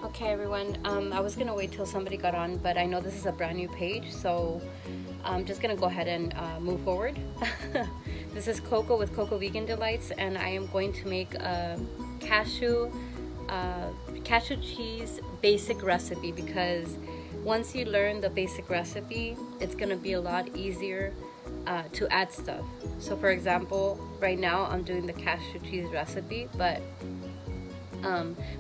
Okay everyone, I was gonna wait till somebody got on, but I know this is a brand new page, so I'm just gonna go ahead and move forward. This is Coco with Coco Vegan Delights, and I am going to make a cashew cheese basic recipe, because once you learn the basic recipe, it's gonna be a lot easier to add stuff. So for example, right now I'm doing the cashew cheese recipe, but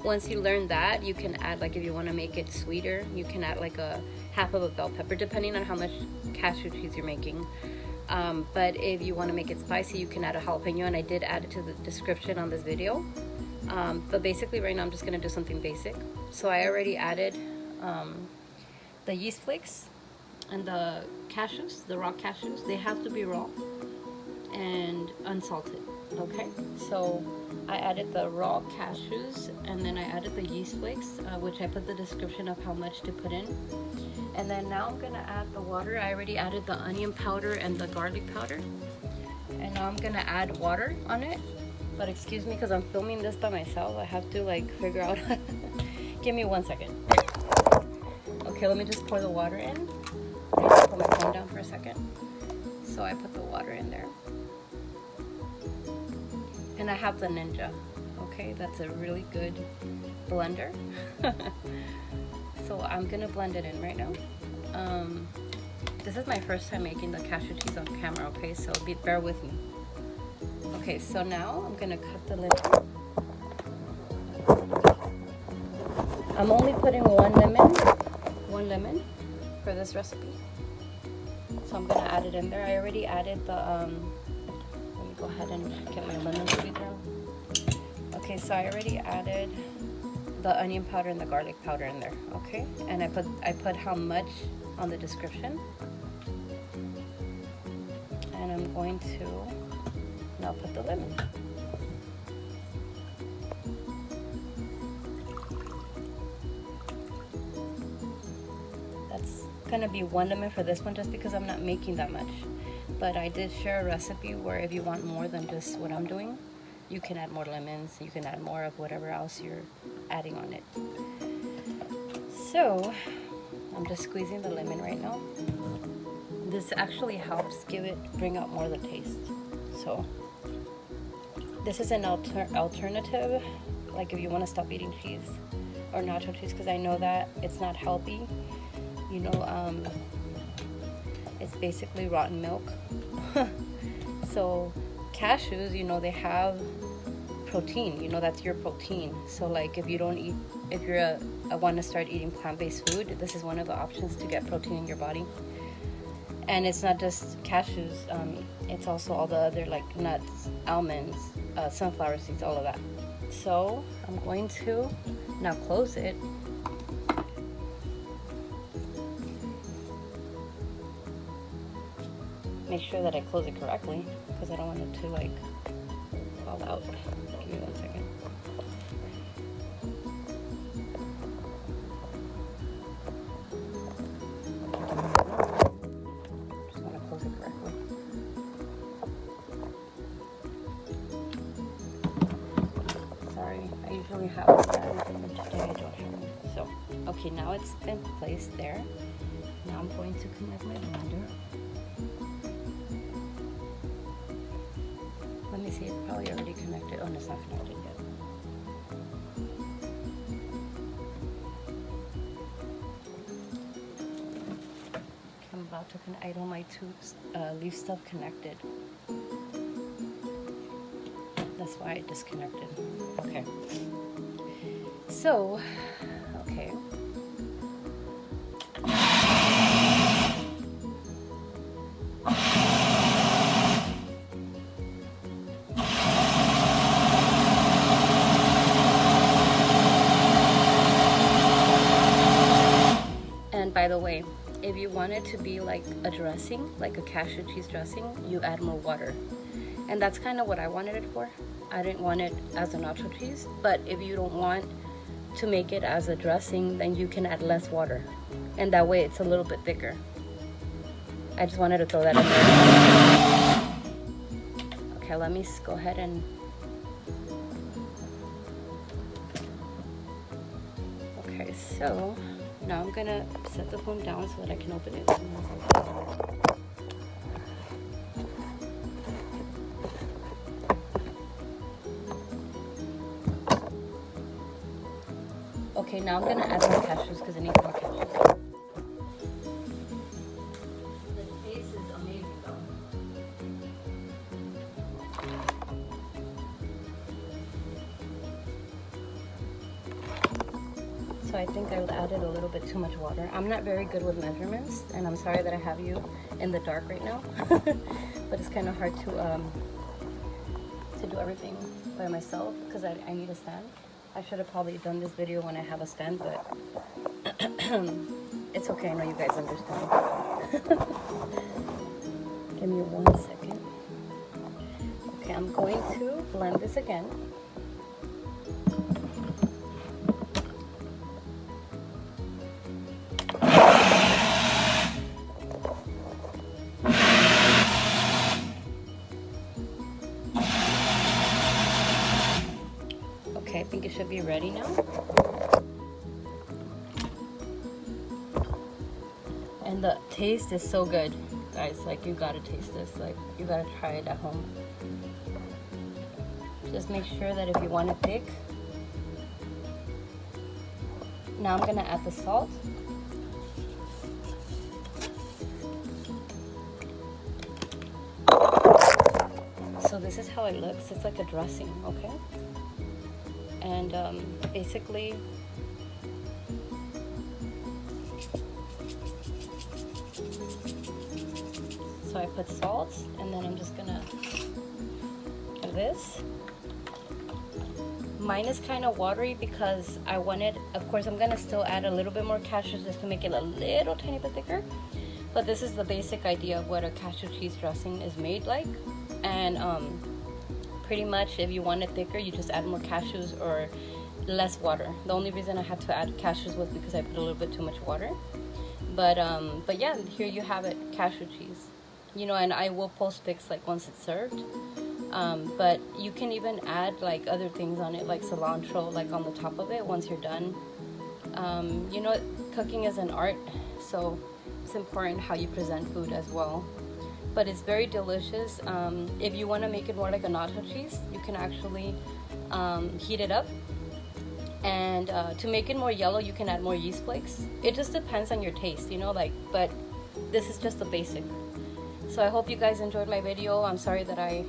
once you learn that, you can add, like if you want to make it sweeter, you can add like a half of a bell pepper, depending on how much cashew cheese you're making. But if you want to make it spicy, you can add a jalapeno, and I did add it to the description on this video. But basically right now I'm just going to do something basic. So I already added the yeast flakes and the cashews, the raw cashews. They have to be raw and unsalted. Okay, so I added the raw cashews, and then I added the yeast flakes, which I put the description of how much to put in. And then now I'm gonna add the water. I already added the onion powder and the garlic powder, and now I'm gonna add water on it. But excuse me, because I'm filming this by myself, I have to like figure out give me 1 second. Okay, let me just pour the water in. I'll put my phone down for a second. So I put the water in there. And I have the Ninja, okay? That's a really good blender. So I'm gonna blend it in right now. This is my first time making the cashew cheese on camera, okay? So bear with me. Okay, so now I'm gonna cut the lemon. I'm only putting one lemon for this recipe. So I'm gonna add it in there. I already added the go ahead and get my lemon squeezer. Okay, so I already added the onion powder and the garlic powder in there, okay? And I put how much on the description. And I'm going to now put the lemon. That's gonna be one lemon for this one, just because I'm not making that much. But I did share a recipe where if you want more than just what I'm doing, you can add more lemons, you can add more of whatever else you're adding on it. So I'm just squeezing the lemon right now. This actually helps bring out more of the taste. So this is an alternative, like if you want to stop eating cheese or nacho cheese, because I know that it's not healthy. You know, it's basically rotten milk. So cashews, you know, they have protein, you know, that's your protein. So like if you're want to start eating plant-based food, this is one of the options to get protein in your body. And it's not just cashews, it's also all the other like nuts, almonds, sunflower seeds, all of that. So I'm going to now close it. Make sure that I close it correctly, because I don't want it to like fall out. Give me 1 second. Just want to close it correctly. Sorry, I usually have that, and today I don't have it. So, okay, now it's been placed there. Now I'm going to connect my blender. Let me see, it's probably already connected. Oh, no, it's not connected yet. I'm about to connect. I don't like to leave stuff connected. That's why I disconnected. Okay. So, okay. And by the way, if you want it to be like a dressing, like a cashew cheese dressing, you add more water. And that's kind of what I wanted it for. I didn't want it as a nacho cheese, but if you don't want to make it as a dressing, then you can add less water. And that way it's a little bit thicker. I just wanted to throw that in there. Okay, let me go ahead and... Okay. So now I'm gonna set the phone down so that I can open it. Okay, now I'm gonna add more cashews because I need more cashews. The taste is amazing though. So I think I added a little bit too much water. I'm not very good with measurements, and I'm sorry that I have you in the dark right now. But it's kind of hard to do everything by myself because I need a stand. I should have probably done this video when I have a stand, but it's okay. I know you guys understand. Give me 1 second. Okay, I'm going to blend this again. Okay, I think it should be ready now. And the taste is so good, guys. Like, you gotta taste this. Like, you gotta try it at home. Just make sure that if you want it thick. Now I'm gonna add the salt. So this is how it looks. It's like a dressing, okay? And basically, so I put salt, and then I'm just gonna do this. Mine is kind of watery because I wanted, of course I'm gonna still add a little bit more cashews just to make it a little tiny bit thicker. But this is the basic idea of what a cashew cheese dressing is made like. And pretty much if you want it thicker, you just add more cashews or less water. The only reason I had to add cashews was because I put a little bit too much water. But yeah, here you have it, cashew cheese. You know, and I will post pics like once it's served. But you can even add like other things on it, like cilantro, like on the top of it once you're done. You know, cooking is an art, so it's important how you present food as well. But it's very delicious. If you want to make it more like a nacho cheese, you can actually heat it up. And to make it more yellow, you can add more yeast flakes. It just depends on your taste, you know, like, but this is just the basic. So I hope you guys enjoyed my video. I'm sorry that I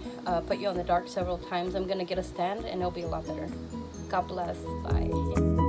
put you on the dark several times. I'm gonna get a stand and it'll be a lot better. God bless. Bye.